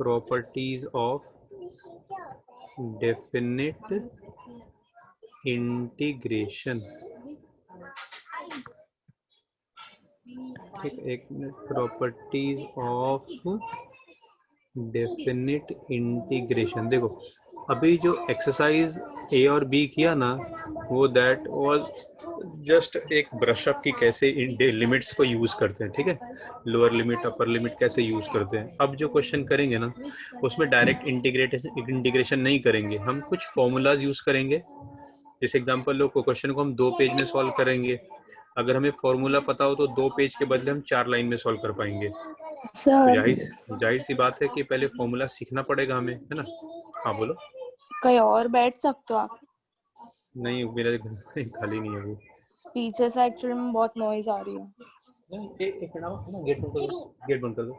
Properties of definite integration. ठीक, एक minute, properties of definite integration. देखो अभी जो एक्सरसाइज ए और बी किया ना, वो दैट वाज जस्ट एक ब्रशअप की कैसे लिमिट्स को यूज करते हैं, ठीक है, लोअर लिमिट अपर लिमिट कैसे यूज करते हैं। अब जो क्वेश्चन करेंगे ना, उसमें डायरेक्ट इंटीग्रेशन नहीं करेंगे, हम कुछ फॉर्मूलाज यूज करेंगे। जैसे एग्जांपल लो, क्वेश्चन को हम 2 पेज में सॉल्व करेंगे, अगर हमें फॉर्मूला पता हो तो 2 पेज के बदले हम 4 लाइन में सॉल्व कर पाएंगे। तो जाहिर सी बात है कि पहले फॉर्मूला सीखना पड़ेगा हमें, है ना। हाँ बोलो। कहीं और बैठ सकते हो आप? नहीं, मेरा घर खाली नहीं है अभी। पीछे से एक्चुअली में बहुत नॉइज आ रही है। एक मिनट आओ ना, गेट बंद कर दो, गेट बंद कर दो।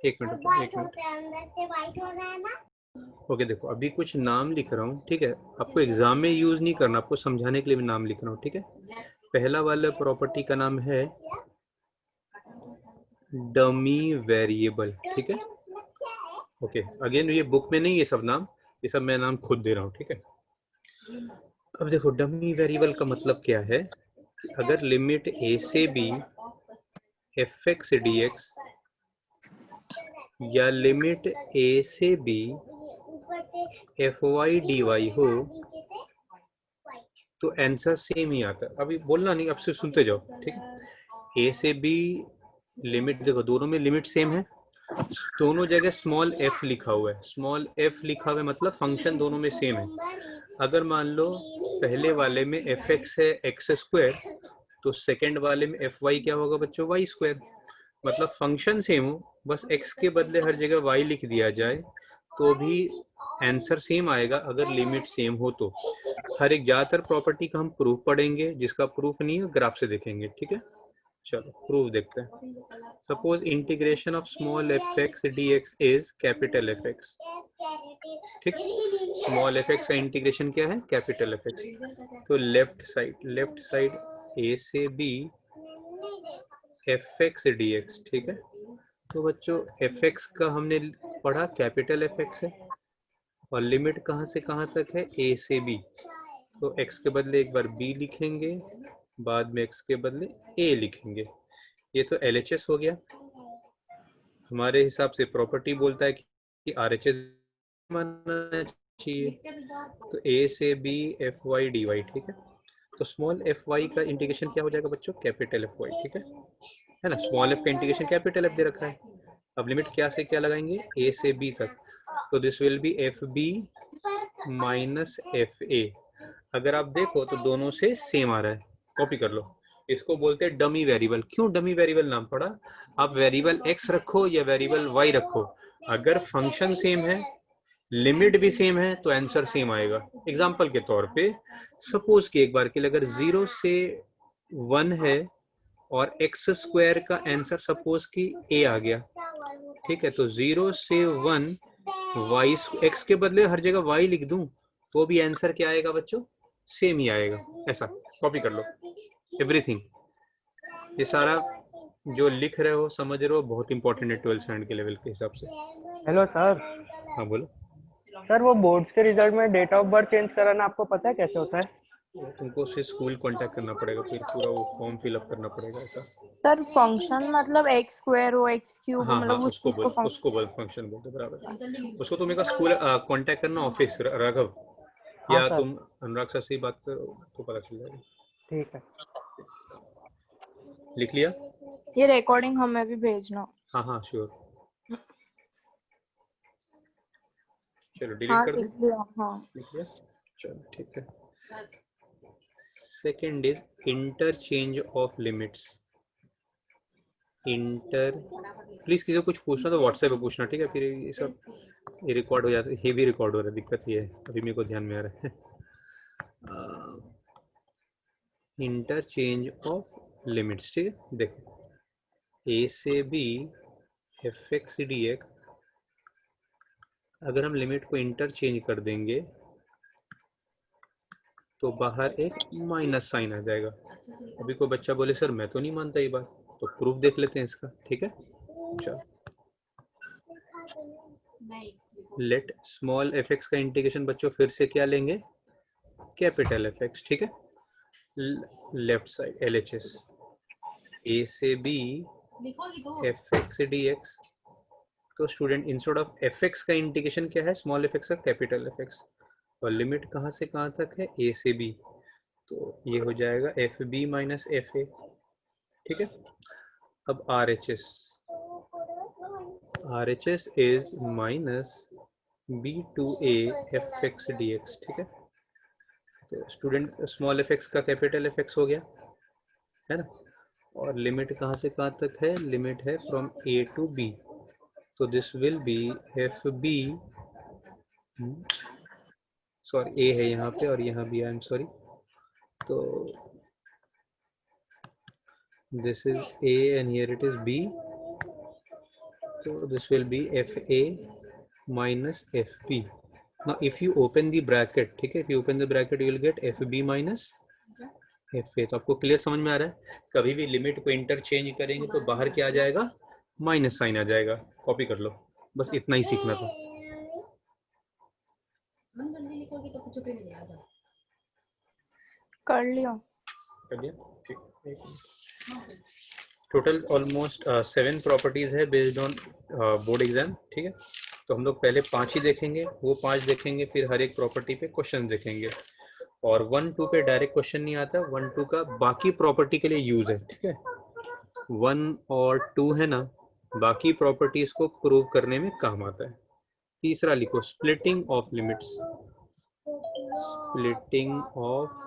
एक मिनट। ओके, देखो अभी कुछ नाम लिख रहा हूँ, ठीक है, आपको एग्जाम में यूज नहीं करना, आपको समझाने के लिए मैं नाम लिख रहा हूँ, ठीक है। पहला वाला प्रॉपर्टी का नाम है डमी वेरिएबल, ठीक है। ओके, अगेन ये बुक में नहीं, ये सब नाम, ये सब मैं नाम खुद दे रहा हूँ, ठीक है। अब देखो डमी वेरिएबल का मतलब क्या है, अगर लिमिट a से b fx dx या लिमिट a से b fy dy हो तो आंसर सेम ही आता है। अभी बोलना नहीं, अब से सुनते जाओ, ठीक है। a से b लिमिट, देखो दोनों में लिमिट सेम है, दोनों जगह स्मॉल f लिखा हुआ है, स्मॉल f लिखा हुआ है मतलब फंक्शन दोनों में सेम है। अगर मान लो पहले वाले में fx है x स्क्वायर, तो सेकंड वाले में fy क्या होगा बच्चों, y स्क्वायर। मतलब फंक्शन सेम हो, बस x के बदले हर जगह y लिख दिया जाए तो भी आंसर सेम आएगा, अगर लिमिट सेम हो तो। हर एक ज्यादातर प्रॉपर्टी का हम प्रूफ पढ़ेंगे, जिसका प्रूफ नहीं है ग्राफ से देखेंगे, ठीक है। चलो प्रूफ देखते हैं। Suppose integration of small F X D X is capital F X, ठीक। स्मॉल एफ एक्स का इंटीग्रेशन क्या है, कैपिटल एफ एक्स। तो लेफ्ट साइड ए से B F X D X, ठीक है। तो बच्चों एफ एक्स का हमने पढ़ा कैपिटल एफ एक्स है, और लिमिट कहाँ से कहाँ तक है, ए से बी। तो x के बदले एक बार b लिखेंगे, बाद में x के बदले a लिखेंगे। ये तो LHS हो गया। हमारे हिसाब से प्रॉपर्टी बोलता है कि RHS मानना चाहिए, तो a से b fy dy, ठीक है। तो स्मॉल fy का इंटीग्रेशन क्या हो जाएगा बच्चों, कैपिटल fy, ठीक है ना। स्मॉल f का इंटीग्रेशन कैपिटल f दे रखा है। अब लिमिट क्या से क्या लगाएंगे, a से b तक, तो this will B fb minus fa। अगर आप देखो तो दोनों से सेम आ रहा है, कॉपी कर लो। इसको बोलते हैं डमी वेरिएबल। क्यों डमी वेरिएबल नाम पड़ा, आप वेरिएबल x रखो या वेरिएबल y रखो, अगर फंक्शन सेम है, लिमिट भी सेम है, तो आंसर सेम आएगा। एग्जांपल के तौर पे सपोज कि एक बार के लिए अगर 0 से 1 है और x स्क्वायर का आंसर सपोज कि a आ गया, ठीक है, तो 0 से 1 y x के बदले हर जगह y लिख दूं तो भी आंसर क्या आएगा बच्चों, सेम ही आएगा। ऐसा कॉपी कर लो एवरीथिंग। ये सारा जो लिख रहे हो समझ रहे हो, बहुत इंपॉर्टेंट है 12th स्टैंडर्ड के लेवल के हिसाब से। Hello sir. हाँ बोलो सर वो बोर्ड्स के रिजल्ट में डेट ऑफ बर्थ चेंज कराना आपको पता है कैसे होता है? तुमको उससे स्कूल कांटेक्ट करना पड़ेगा, फिर पूरा वो फॉर्म फिलअप करना पड़ेगा ऐसा। सर फंक्शन मतलब x स्क्वायर हो x क्यूब, हाँ मतलब उस चीज को उसको बोल फंक्शन बोलते बराबर। उसको तुम एक स्कूल कांटेक्ट करना, ऑफिस राघव, हाँ या सर। तुम अनुराग सर से बात करो तो पता चल जाएगा। ठीक है। लिख लिया? ये रिकॉर्डिंग हमें भी भेजना। हाँ श्योर। चलो डिलीट हाँ कर लिख दो। लिया। हाँ लिख लिया, चलो ठीक है। Second is interchange of limits. Please किसी को कुछ पूछना तो व्हाट्सएप पे पूछना, ठीक है, फिर ये सब ये रिकॉर्ड हो जाता है, ये भी रिकॉर्ड हो रहा है, दिक्कत ये है, अभी मेरे को ध्यान में आ रहा है। इंटरचेंज ऑफ लिमिट्स, ठीक है। देखो ए से B F X D X, अगर हम लिमिट को इंटरचेंज कर देंगे तो बाहर एक माइनस साइन आ जाएगा। अभी कोई बच्चा बोले सर मैं तो नहीं मानता ये बात, तो प्रूफ देख लेते हैं इसका, ठीक है। चलो लेट स्मॉल एफ एक्स का इंटीग्रेशन बच्चों फिर से क्या लेंगे, कैपिटल एफ एक्स, ठीक है। Left side L H S, A से B F X D X. तो student instead of F X का इंटीग्रेशन क्या है, स्मॉल एफ एक्स का कैपिटल एफ एक्स, और लिमिट कहाँ से कहाँ तक है, ए से बी, तो ये हो जाएगा F B minus F A, ठीक है। अब R H S is minus B to A F X D X, ठीक है। तो स्टूडेंट स्मॉल एफ एक्स का कैपिटल एफ एक्स हो गया है ना, और लिमिट कहाँ से कहाँ तक है, लिमिट है फ्रॉम ए टू बी, तो this will be F B, sorry A है यहाँ पे और यहाँ भी, आई एम सॉरी, तो this is A and here it is B, so this will be fa minus fb. Now if you open the bracket, ठीक है, if you open the bracket you will get fb minus fa। तो आपको clear समझ में आ रहा है, कभी भी लिमिट को इंटरचेंज करेंगे तो बाहर क्या आ जाएगा, माइनस साइन आ जाएगा, कॉपी कर लो, बस इतना ही सीखना था। कर लिया। कर दिया, ठीक। टोटल ऑलमोस्ट 7 प्रॉपर्टीज है बेस्ड ऑन बोर्ड एग्जाम, ठीक है। तो हम लोग पहले 5 ही देखेंगे, वो 5 देखेंगे, फिर हर एक प्रॉपर्टी पे क्वेश्चन देखेंगे, और 1 2 पे डायरेक्ट क्वेश्चन नहीं आता, 1 2 का बाकी प्रॉपर्टी के लिए यूज है, ठीक है। 1 और 2 है ना, बाकी प्रॉपर्टीज को प्रूव करने में काम आता है। तीसरा लिखो splitting of limits, splitting of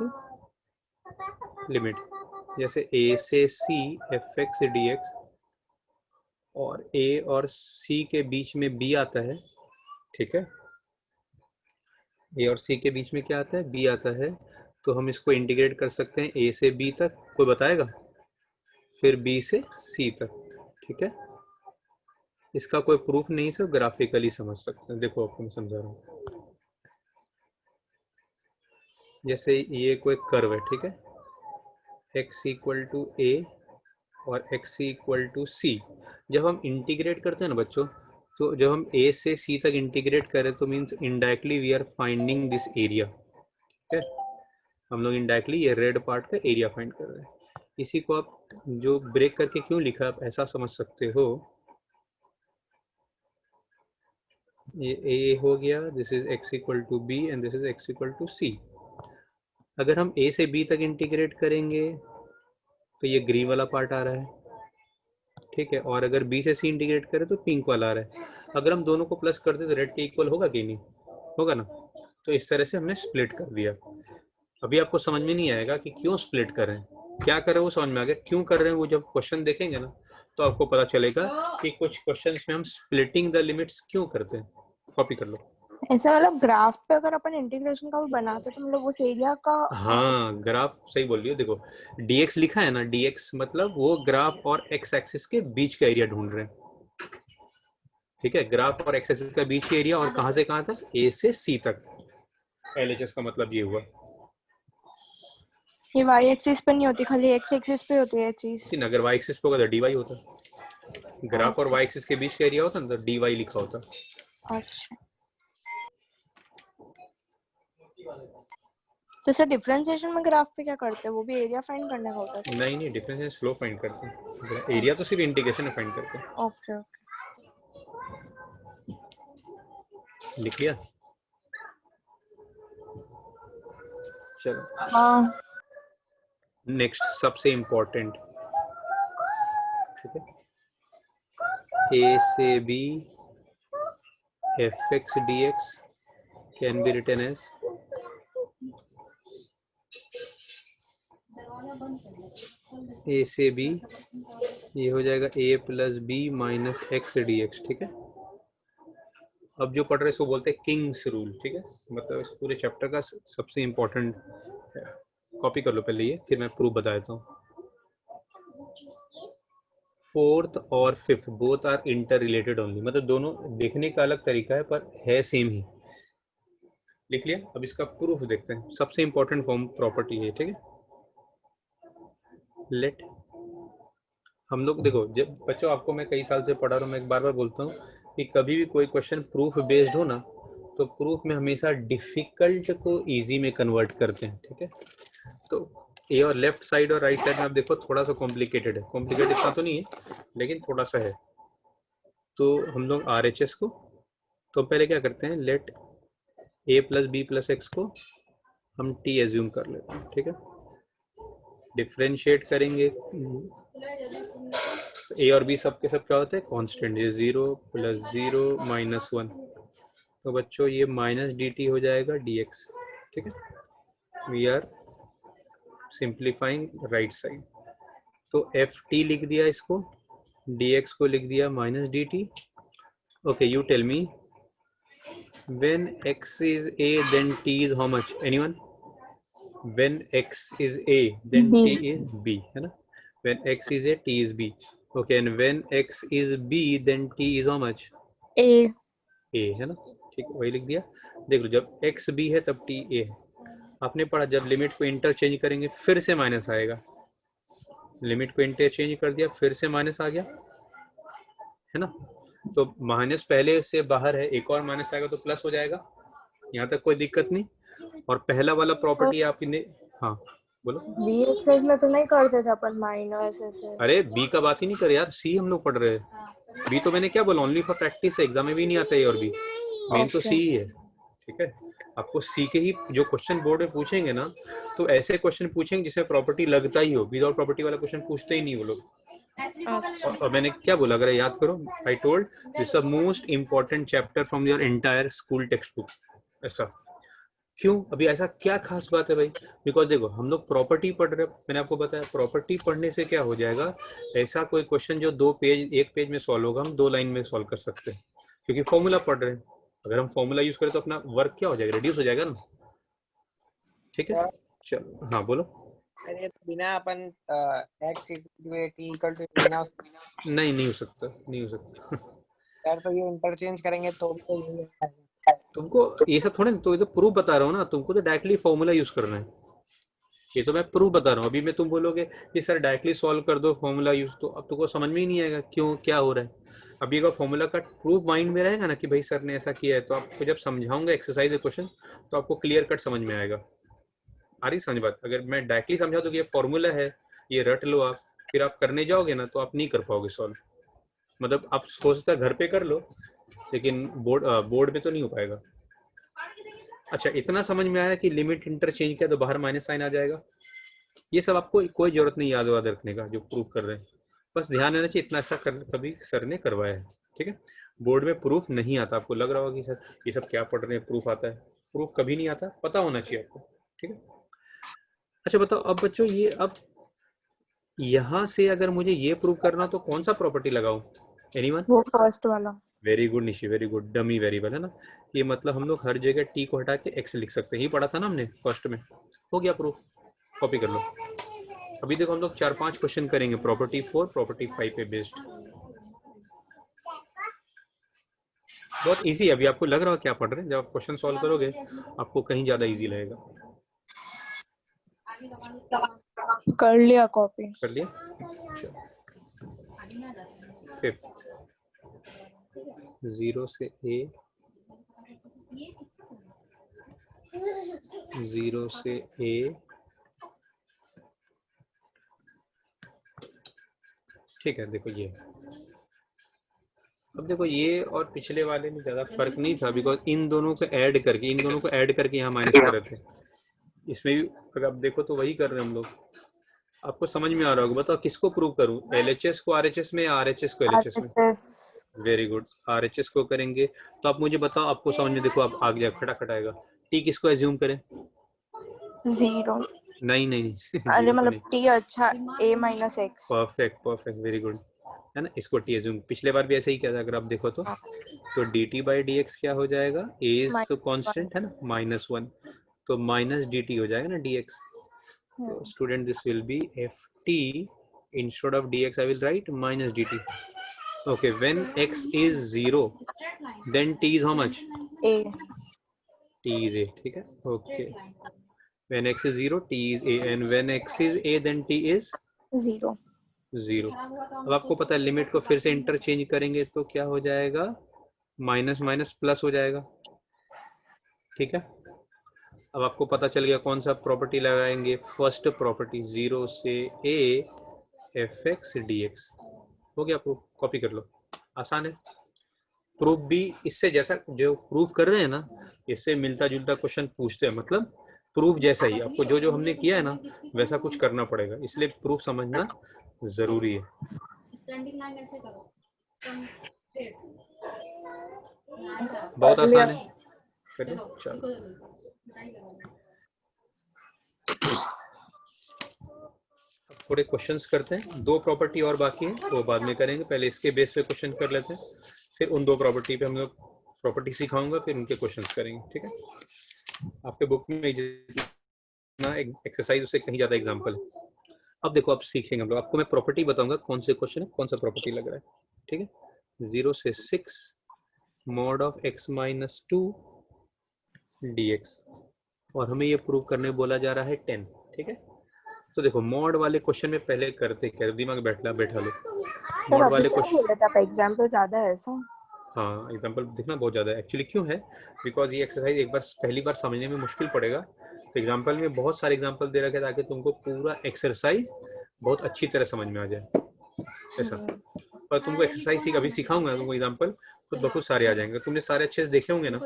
limit, जैसे a से c F X D x, और a और c के बीच में b आता है, ठीक है। a और c के बीच में क्या आता है, b आता है, तो हम इसको इंटीग्रेट कर सकते हैं a से b तक, कोई बताएगा, फिर b से c तक, ठीक है। इसका कोई प्रूफ नहीं, सिर्फ ग्राफिकली समझ सकते हैं। देखो आपको मैं समझा रहा हूँ, जैसे ये कोई कर्व है, ठीक है, x इक्वल टू a और x इक्वल टू c। जब हम इंटीग्रेट करते हैं ना बच्चों, तो जब हम a से c तक इंटीग्रेट करें तो means indirectly we are finding this area, ठीक है। हम लोग इनडायरेक्टली ये रेड पार्ट का एरिया फाइंड कर रहे हैं। इसी को आप जो ब्रेक करके क्यों लिखा, आप ऐसा समझ सकते हो, ये a हो गया, this is x equal to b and this is x equal to c। अगर हम a से b तक इंटीग्रेट करेंगे तो ये ग्रीन वाला पार्ट आ रहा है, ठीक है, और अगर b से c इंटीग्रेट करें तो पिंक वाला आ रहा है। अगर हम दोनों को प्लस कर दे तो रेड के इक्वल होगा कि नहीं होगा ना, तो इस तरह से हमने स्प्लिट कर दिया। अभी आपको समझ में नहीं आएगा कि क्यों स्प्लिट कर रहे हैं, क्या कर रहे हैं वो समझ में आ गया, क्यों कर रहे हैं वो जब क्वेश्चन देखेंगे ना तो आपको पता चलेगा कि कुछ क्वेश्चंस में हम स्प्लिटिंग द लिमिट्स क्यों करते हैं। कॉपी कर लो। ऐसा मतलब ग्राफ पे अगर अपन इंटीग्रेशन का भी बनाते तो मतलब उस एरिया का, हाँ ग्राफ सही बोल रही हो, देखो dx लिखा है ना, dx मतलब वो ग्राफ और x एक्सिस के बीच का एरिया ढूंढ रहे हैं, ठीक है। ग्राफ और x एक्सिस का बीच का एरिया, और कहां से कहां तक, a से c तक, LHS का मतलब ये हुआ। ये y एक्सिस पे नहीं होती, खाली x एक्सिस पे होती है चीज। लेकिन अगर y एक्सिस पे होगा तो dy होता, ग्राफ और y एक्सिस के बीच का एरिया होता ना तो dy लिखा होता। अच्छा, तो सर डिफरेंशिएशन में ग्राफ पे क्या करते हैं, वो भी एरिया फाइंड करने का होता है? नहीं नहीं, डिफरेंस स्लो फाइंड करते हैं, एरिया तो सिर्फ इंटीग्रेशन में फाइंड करते हैं। ओके ओके, लिख लिया, चलो हाँ। नेक्स्ट सबसे इम्पोर्टेंट, ठीक है, a से b F X D X can be written as a से b, ये हो जाएगा a plus B minus X D X, ठीक है। अब जो पढ़ रहे हैं इसको बोलते हैं किंग्स रूल, ठीक है, मतलब इस पूरे चैप्टर का सबसे इम्पोर्टेंट है। कॉपी कर लो पहले ये, फिर मैं प्रूफ बता देता हूँ। फोर्थ और fifth both are inter related only, मतलब दोनों देखने का अलग तरीका है पर है सेम ही। लिख लिया, अब इसका प्रूफ देखते हैं। सबसे इंपॉर्टेंट फॉर्म प्रॉपर्टी है, ठीक है। लेट हम लोग देखो, जब बच्चों आपको मैं कई साल से पढ़ा रहा हूँ, मैं एक बार बार बोलता हूँ, कि कभी भी कोई क्वेश्चन प्रूफ बेस्ड हो ना, तो प्रूफ में हमेशा डिफिकल्ट को इजी में कन्वर्ट करते हैं, ठीक है। तो ए और लेफ्ट साइड और राइट साइड में आप देखो थोड़ा सा कॉम्प्लिकेटेड है, कॉम्प्लिकेटेड इतना तो नहीं है लेकिन थोड़ा सा है। तो हम लोग RHS को तो पहले क्या करते हैं, let a plus B plus X को हम t एज्यूम कर लेते हैं, ठीक है। डिफ्रेंशिएट करेंगे, a और b सब के सब क्या होते हैं, कांस्टेंट, ये 0 प्लस 0 माइनस 1, तो बच्चों ये माइनस dt हो जाएगा dx, ठीक है। We are simplifying right side, तो ft लिख दिया इसको, dx को लिख दिया minus dt। Okay, you tell me when x is a then t is how much, anyone? When x is a then B. t is b, है ना। when x is a t is b, okay, and when x is b then t is how much, A. a, है ना, ठीक, वही लिख दिया। देख लो, जब x b है तब t a है। आपने पढ़ा जब लिमिट को इंटरचेंज करेंगे फिर से माइनस आएगा, लिमिट को इंटरचेंज कर दिया फिर से माइनस आ गया, है ना। तो माइनस पहले से बाहर है, एक और माइनस आएगा तो प्लस हो जाएगा, यहाँ तक कोई दिक्कत नहीं। और पहला वाला प्रॉपर्टी आपने, हाँ बोलो। बी एक्सरसाइज में तो नहीं करते थे अपन माइनस ऐसे। अरे बी का बात ही नहीं करे यार, सी हम लोग पढ़ रहे हैं। बी तो मैंने क्या बोला, ओनली फॉर प्रैक्टिस है, एग्जाम में भी नहीं आता है। और बी मेन तो सी ही है, ठीक है। आपको सी के ही जो क्वेश्चन बोर्ड में पूछेंगे ना, तो ऐसे क्वेश्चन पूछेंगे जिसमें प्रॉपर्टी लगता ही हो, विदाउट प्रॉपर्टी वाला क्वेश्चन पूछते ही नहीं वो लोग। और मैंने क्या बोला, अगर याद करो, I told this is the most important chapter from your entire school text book. ऐसा क्यों? अभी ऐसा क्या खास बात है भाई? बिकॉज देखो हम लोग प्रॉपर्टी पढ़ रहे हैं, मैंने आपको बताया प्रॉपर्टी पढ़ने से क्या हो जाएगा, ऐसा कोई क्वेश्चन जो एक पेज में सॉल्व होगा, हम 2 लाइन में सॉल्व कर सकते हैं, क्योंकि फॉर्मूला पढ़ रहे हैं। अगर हम फॉर्मूला यूज करें तो अपना वर्क क्या हो जाएगा, रिड्यूस हो जाएगा ना, ठीक है। चलो हाँ बोलो। अरे तो बिना अपन x इक्वल टू बिना नहीं हो सकता, नहीं हो सकता। यार, तो ये इंटरचेंज करेंगे तो भी तो यही आएगा। तुमको ये सब थोड़े, तो ये तो प्रूफ बता रहा हूँ ना, तुमको तो डायरेक्टली फॉर्मूला यूज करना है। ये तो मैं प्रूफ बता रहा हूँ। अभी मैं तुम बोलोगे कि सर डायरेक्टली सॉल्व कर दो फॉर्मूला यूज, तो अब तुमको समझ में ही नहीं आएगा क्यों क्या हो रहा है। अभी अगर फॉर्मूला का प्रूफ माइंड में रहेगा ना कि भाई सर ने ऐसा किया है, तो आपको जब समझाऊंगा एक्सरसाइज क्वेश्चन तो आपको क्लियर कट समझ में आएगा। आ रही समझ बात? अगर मैं डायरेक्टली समझा दूं कि ये फॉर्मूला है, ये रट लो आप, फिर आप करने जाओगे ना तो आप नहीं कर पाओगे सॉल्व। मतलब आप हो सकता है घर पे कर लो, लेकिन बोर्ड में तो नहीं हो पाएगा। अच्छा, इतना समझ में आया कि लिमिट इंटरचेंज किया तो बाहर माइनस साइन आ जाएगा। ये सब आपको कोई जरूरत नहीं याद रखने का जो प्रूफ कर रहे हैं, बस ध्यान रहना चाहिए इतना। ऐसा कभी सर ने करवाया है, ठीक है। बोर्ड में प्रूफ नहीं आता, आपको लग रहा होगा कि सर ये सब क्या पढ़ रहे हैं, प्रूफ आता है। प्रूफ कभी नहीं आता, पता होना चाहिए आपको, ठीक है। अच्छा बताओ अब बच्चों, ये अब यहाँ से अगर मुझे ये प्रूव करना तो कौन सा प्रॉपर्टी लगाऊं? एनीवन? वो फर्स्ट वाला। Very good Nishi, very good. Dummy variable है ना, ये मतलब हम लोग हर जगह टी को हटा के एक्स लिख सकते हैं। ये पढ़ा था ना हमने फर्स्ट में, हो गया प्रूफ। कॉपी कर लो। अभी देखो हम लोग 4-5 क्वेश्चन करेंगे प्रॉपर्टी 4 प्रॉपर्टी 5 पे बेस्ड। बहुत इजी है। अभी आपको लग रहा है क्या पढ़ रहे हैं, जब आप क्वेश्चन सॉल्व करोगे आपको कहीं ज्यादा इजी लगेगा। कर लिया कॉपी। कर लिया? फिफ्थ 0 से A, 0 से A, ठीक है। देखो ये, अब देखो ये और पिछले वाले में ज्यादा फर्क नहीं था, बिकॉज इन दोनों को ऐड करके यहाँ माइनस कर रहे थे। इसमें भी अगर आप देखो तो वही कर रहे हैं हम लोग। आपको समझ में आ रहा होगा। बताओ किसको प्रूव करूं, LHS को RHS में या RHS को LHS में? वेरी गुड, RHS को करेंगे। तो आप मुझे बताओ, आपको समझ में, देखो आप आ गया, खटाखट आएगा। टी किसको एज्यूम करें? 0। नहीं अरे मतलब टी, अच्छा a minus x. Perfect very good, है ना। इसको टी एज्यूम, पिछले बार भी ऐसे ही किया था अगर आप देखो तो dt बाई dx क्या हो जाएगा, a इज तो कांस्टेंट है ना, -1, तो माइनस dt हो जाएगा ना dx। तो student this will B ft, instead of dx I will write minus dt। Okay, when x is 0, then t is how much? A. T is a, ठीक है। Okay. When x is 0, t is a, and when x is a, then t is 0। अब आपको पता है limit को फिर से interchange करेंगे तो क्या हो जाएगा, माइनस माइनस प्लस हो जाएगा, ठीक है। अब आपको पता चल गया कौन सा प्रॉपर्टी लगाएंगे, फर्स्ट प्रॉपर्टी 0 से a fx dx। हो गया प्रूफ, कॉपी कर लो, आसान है। प्रूफ भी इससे जैसा जो प्रूफ कर रहे हैं ना, इससे मिलता जुलता क्वेश्चन पूछते हैं, मतलब प्रूफ जैसा ही आपको जो जो हमने किया है ना वैसा कुछ करना पड़ेगा, इसलिए प्रूफ समझना जरूरी है। स्टैंडिंग लाइन ऐसे करो, स्ट्रेट, बहुत आसान है, करिए। चलो थोड़े क्वेश्चंस करते हैं, 2 प्रॉपर्टी और बाकी है वो बाद में करेंगे, पहले इसके बेस पे क्वेश्चन कर लेते हैं, फिर उन 2 प्रॉपर्टी पे हम लोग प्रॉपर्टी सिखाऊंगा, फिर उनके क्वेश्चंस करेंगे, ठीक है। आपके बुक में जितना एक्सरसाइज उससे कहीं ज़्यादा एग्जाम्पल है। अब देखो आप सीखेंगे हम लोग, आपको मैं प्रॉपर्टी बताऊंगा कौन से क्वेश्चन है कौन सा प्रॉपर्टी लग रहा है, ठीक है। 0 से 6 mod of x minus 2 dx, और हमें ये प्रूव करने बोला जा रहा है 10, ठीक है। तो देखो मॉड वाले क्वेश्चन में पहले करते क्या, दिमाग बैठा लो। मॉड वाले क्वेश्चन एग्जाम्पल ज्यादा है ऐसा? हाँ एग्जाम्पल दिखना बहुत ज़्यादा है एक्चुअली, क्यों है, बिकॉज ये एक्सरसाइज एक बार पहली बार समझने में मुश्किल पड़ेगा, तो एग्जाम्पल में बहुत सारे एग्जाम्पल दे रखे हैं ताकि तुमको पूरा एक्सरसाइज बहुत अच्छी तरह समझ में आ जाए ऐसा। और तुमको एक्सरसाइज अभी सिखाऊंगा, तुमको एग्जाम्पल खुद ब खुद सारे आ जाएंगे, तुमने सारे अच्छे से देखे होंगे ना,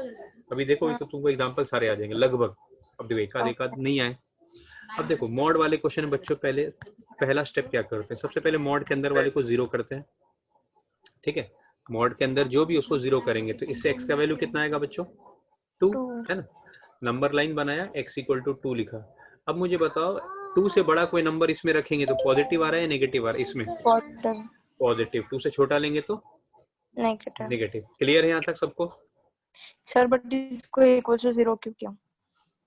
अभी देखोगे तो तुमको एग्जाम्पल सारे आ जाएंगे लगभग। अब देखो एक आध नहीं आए। अब देखो मॉड वाले क्वेश्चन बच्चों पहला स्टेप क्या करते हैं, सबसे पहले मॉड के अंदर वाले को 0 करते हैं, ठीक है। मॉड के अंदर जो भी उसको 0 करेंगे तो इससे x का वैल्यू कितना आएगा बच्चों, 2 है ना। नंबर लाइन बनाया, x = 2 लिखा। अब मुझे बताओ 2 से बड़ा कोई नंबर इसमें रखेंगे तो पॉजिटिव आ रहा है या नेगेटिव आ रहा है, इसमें पॉजिटिव, 2 से छोटा लेंगे तो नेगेटिव। क्लियर है यहाँ तक सबको? सर बट इसको इक्वल टू 0 क्यों किया?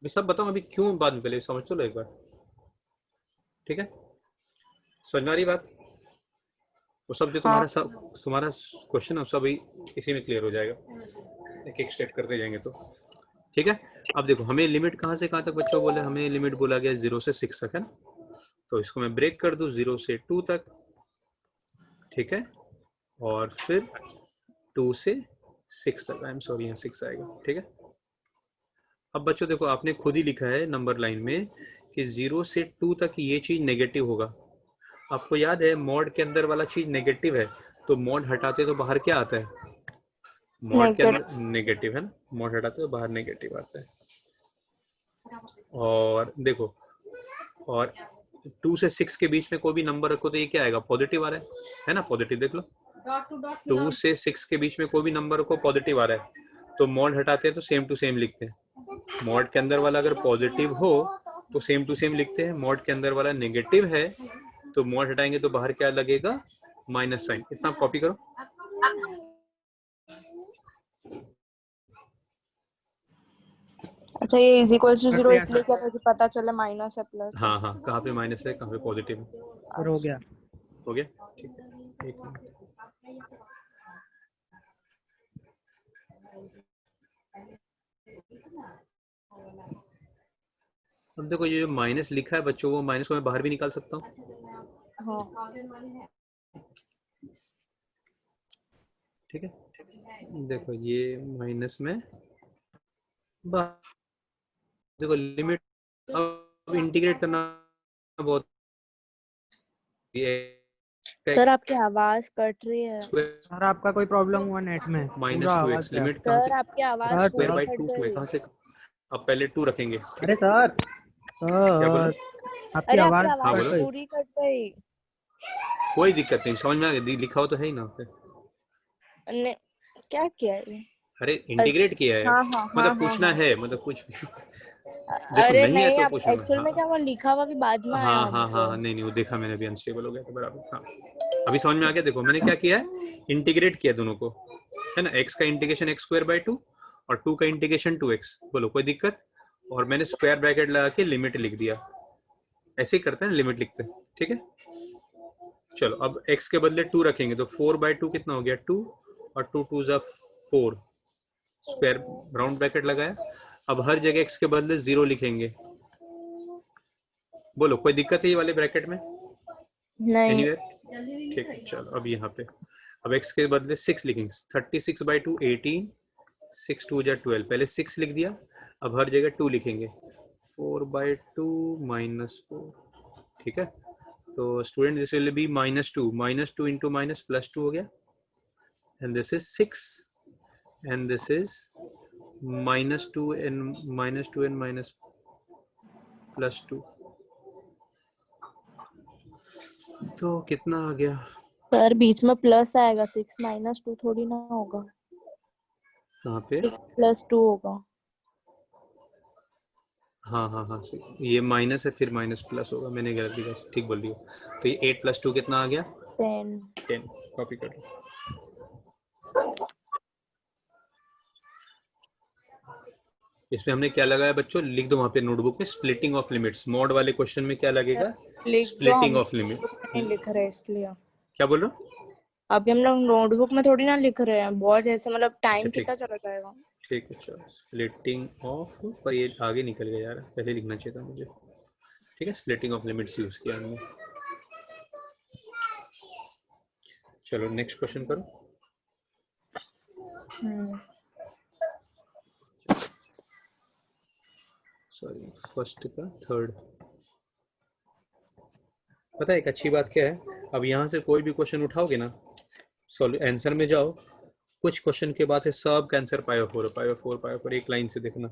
सब बताओ अभी क्यों, बाद में पहले समझ तो लो एक बार, ठीक है। समझ में आ रही बात? वो सब जो तुम्हारा क्वेश्चन है सब इसी में क्लियर हो जाएगा, एक एक स्टेप करते जाएंगे तो, ठीक है। अब देखो हमें लिमिट कहाँ से कहाँ तक बच्चों बोले, हमें लिमिट बोला गया 0 से 6 तक, है ना। तो इसको मैं ब्रेक कर दूं 0 से 2 तक, ठीक है, और फिर 2 से 6 तक, आई एम सॉरी यहाँ 6 आएगा, ठीक है। अब बच्चों देखो आपने खुद ही लिखा है नंबर लाइन में कि 0 से 2 तक ये चीज नेगेटिव होगा। आपको याद है मॉड के अंदर वाला चीज नेगेटिव है, तो मॉड हटाते तो बाहर क्या आता है, मॉड के अंदर नेगेटिव है ना, मॉड हटाते तो बाहर नेगेटिव आता है। और देखो और 2 से 6 के बीच में कोई भी नंबर रखो तो ये क्या आएगा, पॉजिटिव आ रहा है ना, पॉजिटिव देख लो। 2 से 6 के बीच में कोई भी नंबर रखो पॉजिटिव आ रहा है, तो मॉड हटाते हैं तो सेम टू सेम लिखते हैं। मॉड के अंदर वाला अगर पॉजिटिव हो तो सेम टू सेम लिखते हैं, मॉड के अंदर वाला नेगेटिव है तो मॉड हटाएंगे तो बाहर क्या लगेगा, माइनस साइन। इतना कॉपी करो। अच्छा ये इज इक्वल टू 0 इसलिए क्या था कि पता चला माइनस है प्लस। हाँ हाँ, कहाँ पे माइनस है कहाँ पे पॉजिटिव है। और हो गया ठीक है, एक मिनट। अब देखो ये जो माइनस लिखा है बच्चों, वो माइनस को मैं बाहर भी निकाल सकता हूँ, हाँ ठीक है। देखो ये माइनस में देखो लिमिट, अब इंटीग्रेट करना बहुत, सर आपकी आवाज कट रही है। सर आपका कोई प्रॉब्लम हुआ नेट में? -2x लिमिट कहाँ से, सर आपकी आवाज स्क्वायर बाय कट 2 रही है। कहाँ से। अब पहले 2 रखेंगे, ठीक अरे है। सर क्या बोला? आपकी आवाज हाँ, बोलो। पूरी कट गई। कोई दिक्कत नहीं, समझ में आ गया, लिखा हो तो है ही ना पे। क्या किया है? अरे इंटीग्रेट किया है, मतलब पूछना है, मतलब कुछ भी देखो अरे नहीं है तो आप पूछना। एक्चुअल में क्या वो लिखा हुआ भी बाद में आया हाँ, नहीं वो देखा मैंने, अभी अनस्टेबल हो गया था बराबर। हाँ अभी समझ में आ गया। देखो मैंने क्या किया है, इंटीग्रेट किया दोनों को, है ना। x का इंटीग्रेशन x²/2 और 2 का इंटीग्रेशन 2x, बोलो कोई दिक्कत। और मैंने स्क्वायर ब्रैकेट लगा के लिमिट लिख दिया, ऐसे ही करते हैं, लिमिट लिखते हैं, ठीक है। चलो अब x के बदले 2 रखेंगे तो 4/2 कितना हो गया, 2, और 2 2 ज़ा 4, स्क्वायर राउंड ब्रैकेट लगाया। अब हर जगह x के बदले 0 लिखेंगे, बोलो कोई दिक्कत है ये वाले ब्रैकेट में? नहीं। एनीवेयर, ठीक है। चलो अब यहाँ पे अब x के बदले 6 लिखेंगे, 36/2 18, 6 2 जा 12, पहले 6 लिख दिया, अब हर जगह 2 लिखेंगे, 4/2 -4, ठीक है। तो student this will B -2 into minus +2 हो गया, and this is 6 and this is -2 and minus +2, तो कितना आ गया? सर बीच में प्लस आएगा, 6 - 2 थोड़ी ना होगा, कहाँ पे? 6 + 2 होगा। हाँ, ये माइनस है फिर माइनस प्लस होगा, मैंने गलती का ठीक बोल दिया। तो ये 8 + 2 कितना आ गया? 10। कॉपी कर लो। इसमें हमने क्या लगाया बच्चों, लिख दो वहाँ पे नोटबुक में, स्प्लिटिंग ऑफ लिमिट्स। मॉड वाले क्वेश्चन में क्या लगेगा? लिख दो, स्प्लिटिंग हम ऑफ लिमिट। नहीं लिख रहे इसलिए। क्या बोल रहे हो? अभी हम लोग नोटबुक में थोड़ी ना लिख रहे हैं, बहुत ऐसे मतलब टाइम अच्छा, कितना चला जाएगा। ठीक है, चलो स्प्लिटिंग ऑफ, पर ये आगे निकल गया यार, पहले लिखना चाहिए था मुझे। ठीक है, स्प्लिटिंग ऑफ लिमिट्स यूज किया हमने। चलो नेक्स्ट क्वेश्चन करो। सॉरी, फर्स्ट का थर्ड। पता है एक अच्छी बात क्या है, अब यहाँ से कोई भी क्वेश्चन उठाओगे ना, आंसर में जाओ, कुछ क्वेश्चन के बाद है सब का आंसर पाई/4 एक लाइन से देखना।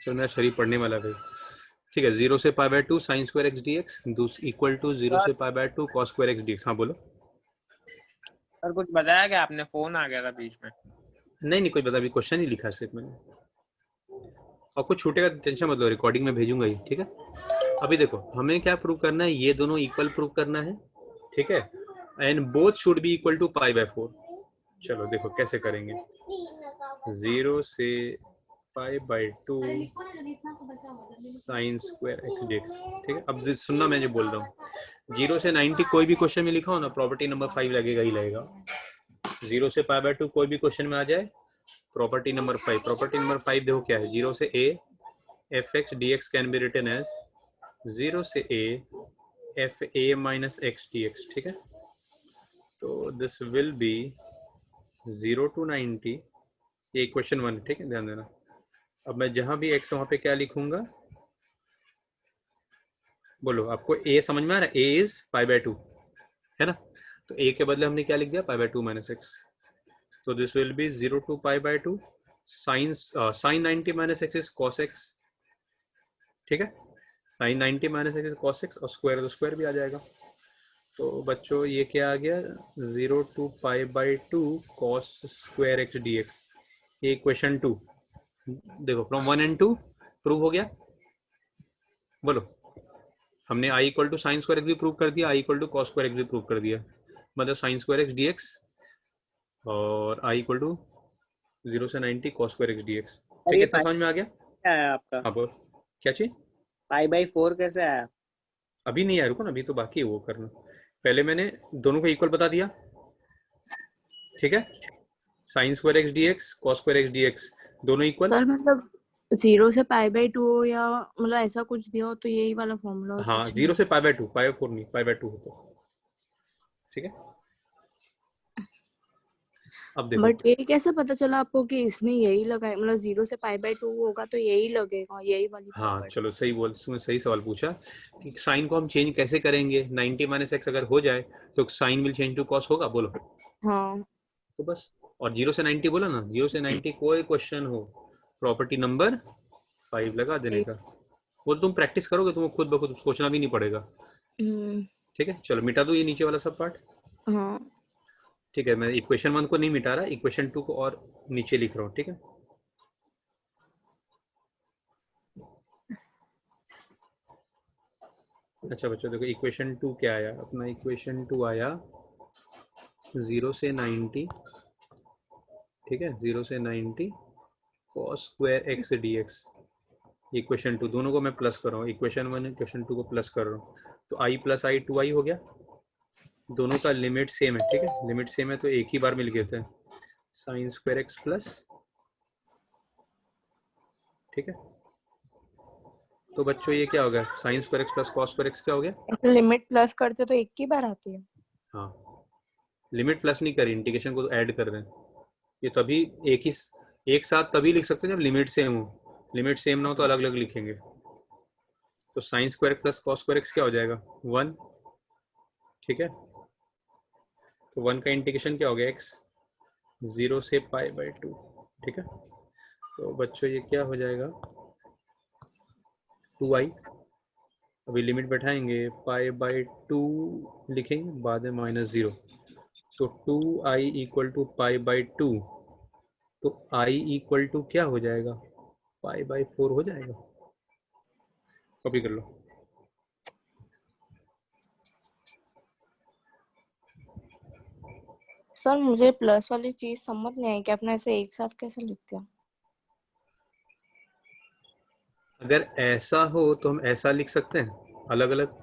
चलो मेरा शरीर पढ़ने वाला भाई। ठीक है, 0 से π/2 sin² x dx equal to 0 से π/2 cos² x dx। हाँ बोलो सर, कुछ बताया क्या आपने? फोन आ गया था बीच में। नहीं कोई बता, अभी क्वेश्चन ही लिखा सिर्फ मैंने, और कुछ छूटेगा टेंशन मत लो, रिकॉर्डिंग में भेजूंगा ही। ठीक है, अभी देखो हमें क्या प्रूव करना है, ये दोनों इक्वल प्रूव करना है। ठीक है, and both should be equal to π/4। चलो देखो कैसे करेंगे। 0 से π/2 sin² x dx। ठीक है, अब सुनना मैं जो बोल रहा हूँ, 0 से 90 कोई भी क्वेश्चन में लिखा हो ना, प्रॉपर्टी नंबर 5 लगेगा ही लगेगा। 0 से π/2 कोई भी क्वेश्चन में आ जाए, प्रॉपर्टी नंबर 5। प्रॉपर्टी नंबर 5 देखो क्या है, 0 से a f(x) dx can be written as 0 से a f(a - x) dx। ठीक है, तो दिस विल बी 0 to 90, ये इक्वेशन 1। ठीक है, ध्यान देना। अब मैं जहां भी x वहां पे क्या लिखूंगा, बोलो आपको a समझ में आ रहा है? a इज π/2 है ना, तो a के बदले हमने क्या लिख दिया, π/2 - x। तो this will B 0 to π/2 sin 90 - x is cos x। ठीक है, sin 90 - x is cos x, और स्क्वायर तो स्क्वायर भी आ जाएगा। तो बच्चों ये क्या आ गया, 0 to π/2 cos² x dx। ये इक्वेशन 2 देखो, फ्रॉम 1 and 2 प्रूव हो गया। बोलो, हमने i equal to sin² x भी प्रूव कर दिया, i equal to cos² x भी प्रूव कर दिया, मतलब sin² x dx और i इक्वल टू 0 से 90 cos² x dx। ठीक है, इतना समझ में आ गया? क्या है आपका? हाँ बोल, क्या चाहिए? π/4 कैसे आया? अभी नहीं आया, रुको ना, अभी तो बाकी है वो करना। पहले मैंने दोनों को इक्वल बता दिया। ठीक है, sin² x dx cos² x dx दोनों इक्वल। सर मतलब 0 से π/2 हो या मतलब ऐसा कुछ दिया हो तो यही वाला फॉर्मूला हो, हाँ, कुछ 0 से π/2, π/4 नहीं, π/2 हो तो। ठीक है, अब देखो। बट ये कैसे पता चला आपको कि इसमें यही लगा है, मतलब 0 से π/2 होगा तो यही लगेगा, यही वाली हाँ प्रॉपर्टी। चलो, सही बोल, तुमने सही सवाल पूछा कि साइन को हम चेंज कैसे करेंगे। 90 - x अगर हो जाए तो sine will change to cos होगा, बोलो। हाँ, तो बस, और 0 से 90 बोला ना, 0 से 90 कोई क्वेश्चन हो, प्रॉपर्टी नंबर 5 लगा देने का। वो तुम प्रैक्टिस करोगे, तुम्हें खुद ब खुद सोचना भी नहीं पड़ेगा। ठीक है, चलो मिटा दो ये नीचे वाला सब पार्ट। हाँ। ठीक है, मैं इक्वेशन 1 को नहीं मिटा रहा, इक्वेशन 2 को और नीचे लिख रहा हूँ। ठीक है, अच्छा बच्चों देखो, इक्वेशन 2 क्या आया अपना, इक्वेशन 2 आया 0 से 90। ठीक है, 0 से 90 cos square x dx। Equation 2 दोनों को मैं प्लस कर रहा हूँ, इक्वेशन 1 इक्वेशन 2 को प्लस कर रहा हूँ, तो i प्लस आई 2i हो गया। दोनों का लिमिट सेम है, ठीक है, लिमिट सेम है तो एक ही बार मिल गए थे, साइन स्क्वायर एक्स प्लस, ठीक है। तो बच्चों ये क्या हो गया, sine square x plus cos square x क्या हो गया। लिमिट प्लस करते तो एक ही बार आती है। हाँ, लिमिट प्लस नहीं करी, इंटीग्रेशन को तो ऐड कर रहे हैं। ये तभी एक साथ तभी लिख सकते हैं जब लिमिट सेम हो, लिमिट सेम ना हो तो अलग अलग लिखेंगे। तो sine square plus cos square x क्या हो जाएगा 1, ठीक है। तो 1 का इंटीग्रेशन क्या हो गया x 0 से पाई बाई 2, ठीक है। तो बच्चों ये क्या हो जाएगा 2i, अभी लिमिट बैठाएंगे पाई बाई 2 लिखेंगे, बाद में -0, तो 2i equal to pi by 2, तो i इक्वल टू क्या हो जाएगा पाई बाई 4 हो जाएगा। कॉपी कर लो। सर मुझे प्लस वाली चीज समझ नहीं आई कि आपने ऐसे एक साथ कैसे लिख दिया। अगर ऐसा हो तो हम ऐसा लिख सकते हैं, अलग अलग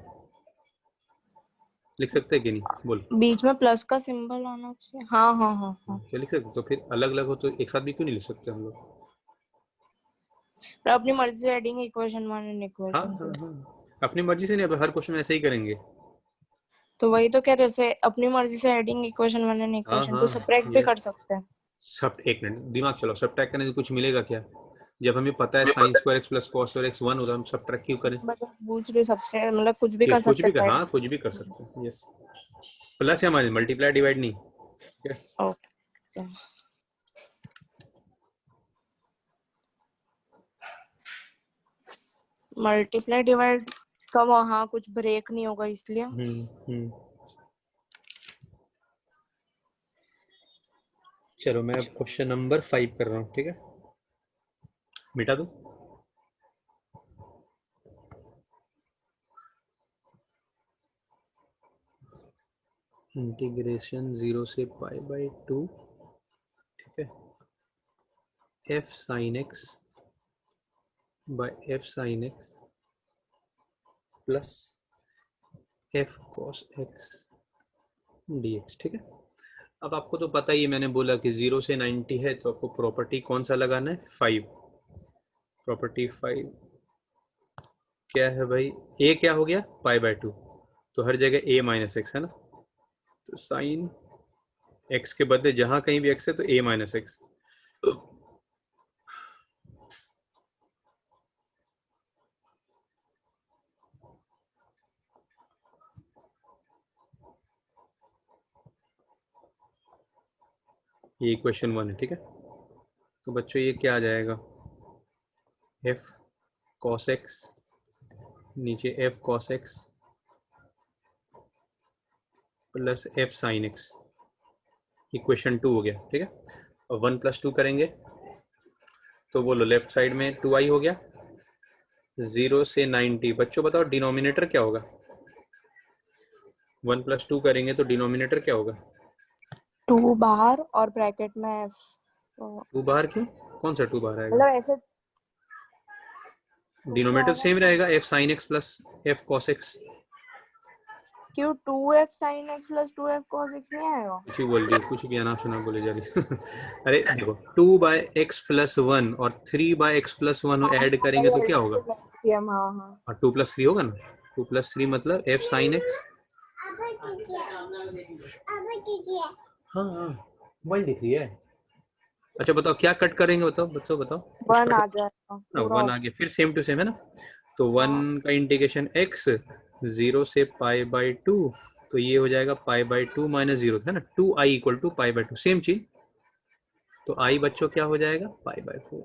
लिख सकते हैं कि नहीं, बोल। बीच में प्लस का सिंबल आना चाहिए। हाँ हाँ हाँ हाँ। क्या लिख सकते, तो फिर अलग अलग हो तो एक साथ भी क्यों नहीं लिख सकते हम लोग। पर अपनी मर्जी से एडिंग इक्वेशन 1 एंड हाँ इक्वेशन 2। हाँ हाँ, अपनी मर्जी से नहीं, अब हर क्वेश्चन में ऐसे ही करेंगे। तो वही तो कह रहे से अपनी मर्जी से एडिंग इक्वेशन 1 एंड हाँ इक्वेशन 2 हाँ, सब्ट्रैक्ट भी कर यस। सकते हैं। सब एक मिनट दिमाग चलाओ, सब्ट्रैक्ट करने से कुछ मिलेगा क्या, जब हमें पता है sine square x plus cos square x 1 होता है, हम सब्ट्रैक्ट क्यों करें। बट पूछ रहे सब्ट्रैक्ट मतलब कुछ भी ये कर कुछ सकते भी कर, हैं। हाँ कुछ भी कर सकते हैं, यस। प्लस या माइनस, मल्टीप्लाई डिवाइड नहीं, ठीक है। ओके। मल्टीप्लाई डिवाइड का वहाँ कुछ ब्रेक नहीं होगा इसलिए। चलो मैं क्वेश्चन नंबर 5 कर रहा हूँ, ठीक है, मिटा दो। इंटीग्रेशन 0 से पाई बाई 2, ठीक है, f sin x by f sin x plus f cos x dx, ठीक है। अब आपको तो पता ही है, मैंने बोला कि 0 से 90 है तो आपको प्रॉपर्टी कौन सा लगाना है 5, प्रॉपर्टी 5 क्या है भाई, a क्या हो गया पाई बाई 2, तो हर जगह a माइनस एक्स है ना, तो साइन x के बदले जहां कहीं भी x है तो a माइनस एक्स। ये इक्वेशन 1 है, ठीक है। तो बच्चों ये क्या आ जाएगा f cos x, नीचे f cos x plus f sin x, equation 2 हो गया, ठीक है। और 1 + 2 करेंगे तो बोलो लेफ्ट साइड में 2i हो गया, 0 से 90। बच्चों बताओ डिनोमिनेटर क्या होगा, 1 + 2 करेंगे तो डिनोमिनेटर क्या होगा 2 बाहर और ब्रैकेट में f। 2 बाहर क्यों, कौन सा 2 बाहर आएगा, मतलब ऐसे डिनोमिनेटर सेम रहेगा f sin x plus f cos x। क्यों 2f sin x plus 2f cos x नहीं आएगा। कुछ ही बोल रही है, कुछ भी अनाप शनाप बोले जा रही है। अरे देखो 2/x + 1 और 3/x + 1 ऐड करेंगे तो क्या होगा, हाँ हाँ। और 2 + 3 होगा ना, 2 + 3 मतलब f sin x। हाँ हाँ वही दिख रही है। अच्छा बताओ क्या कट करेंगे, बताओ बच्चों बताओ, कुछ 1 कट आ जाएगा ना, पूरा। 1 आगे फिर सेम टू सेम है ना, तो 1 का इंटीग्रेशन x 0 से पाई बाई 2, तो ये हो जाएगा पाई बाई 2 माइनस 0 है ना, 2i equal to pi by 2, same चीज। तो i बच्चों क्या हो जाएगा पाई बाई 4,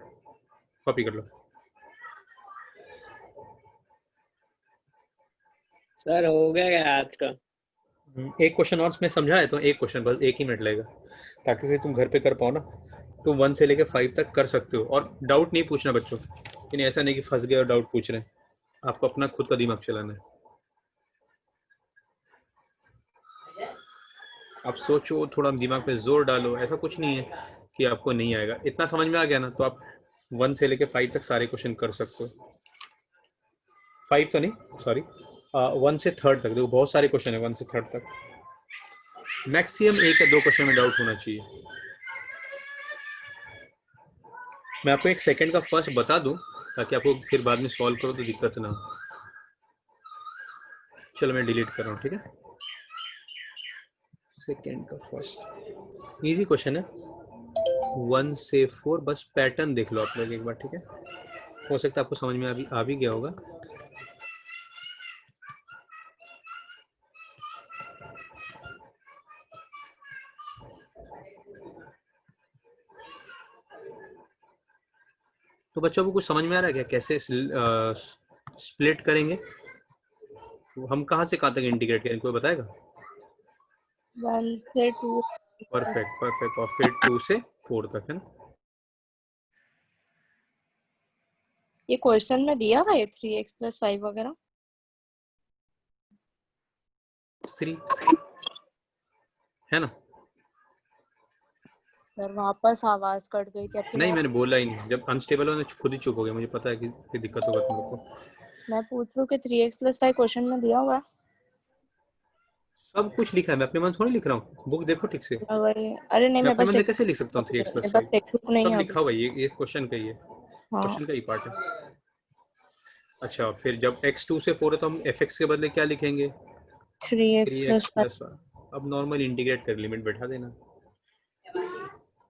कॉपी कर लो। सर हो गया आज का। एक क्वेश्चन और मैं समझाया तो एक क्वेश्चन बस 1 ही मिनट लगेगा, ताकि फिर तुम घर पे कर पाओ ना, तुम 1 से लेकर 5 तक कर सकते हो। और डाउट नहीं पूछना बच्चों, यानी ऐसा नहीं कि फंस गए और डाउट पूछ रहे हैं, आपको अपना खुद का दिमाग चलाना है। आप सोचो, थोड़ा दिमाग पे जोर डालो, ऐसा कुछ नहीं है कि आपको नहीं आएगा। इतना समझ में आ गया ना तो आप 1 से लेके 5 तक सारे क्वेश्चन कर सकते हो। 5 तो नहीं, सॉरी, 1 से 3rd तक। देखो बहुत सारे क्वेश्चन है 1 से 3rd तक। मैक्सिमम 1 या 2 क्वेश्चन में डाउट होना चाहिए। मैं आपको 1 सेकंड का फर्स्ट बता दूं ताकि आपको फिर बाद में सॉल्व करो तो दिक्कत ना हो। चलो मैं डिलीट कर रहा हूँ, ठीक है। सेकंड का फर्स्ट इजी क्वेश्चन है 1 से 4, बस पैटर्न देख लो आप लोग एक बार, ठीक है। हो सकता है आपको समझ में आ भी गया होगा। तो बच्चों को कुछ समझ में आ रहा है क्या कैसे स्प्लिट करेंगे? हम कहाँ से कहाँ तक इंटीग्रेट करेंगे, कोई बताएगा? 1 से 2। Perfect perfect. और फिर 2 से 4 तक, है ना। ये क्वेश्चन में दिया है 3x + 5 वगैरह। 3 है ना। सर वापस आवाज कट गई थी आपकी। नहीं मैंने बोला ही नहीं, जब अनस्टेबल होने खुद ही चुप हो गया, मुझे पता है कि फिर दिक्कत होगा तुम लोग को। मैं पूछ रही हूँ कि 3x + 5 क्वेश्चन में दिया हुआ है। सब कुछ लिखा है, मैं अपने मन थोड़ी लिख रहा हूँ, बुक देखो ठीक से। अरे नहीं, मैं मेरे अपने पास मन से कैसे लिख सकता हूँ 3x + 5? टेक्स्ट नहीं सब है अभी। लिखा हुआ है, ये क्वेश्चन का ही है, हाँ क्वेश्चन का ही पार्ट है। अच्छा, फिर जब x 2 से 4 है तो हम fx के बदले क्या लिखेंगे? 3x 3x + 5। + 1। अब नॉर्मल इंटीग्रेट कर, लिमिट बैठा देना,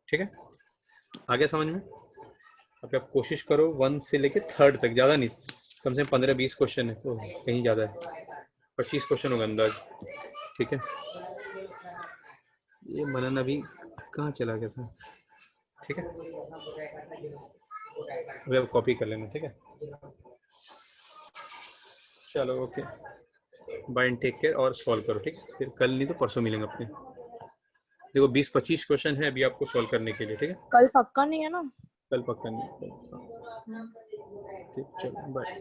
ठीक है। आगे समझ में? अब आप कोशिश करो 1 से लेके 3rd तक, ज़्यादा नहीं, कम से कम 15-20 क्वेश्चन है, तो कहीं ज़्यादा है, 25 क्वेश्चन होगा अंदाज, ठीक है। ये मनन अभी कहाँ चला गया था, ठीक है। अभी आप कॉपी कर लेना, ठीक है। चलो okay, bye and take care, और सॉल्व करो, ठीक है। फिर कल नहीं तो परसों मिलेंगे अपने। देखो 20-25 क्वेश्चन है अभी आपको सॉल्व करने के लिए, ठीक है। कल पक्का नहीं है ना? कल पक्का नहीं, ठीक, चलो बाय।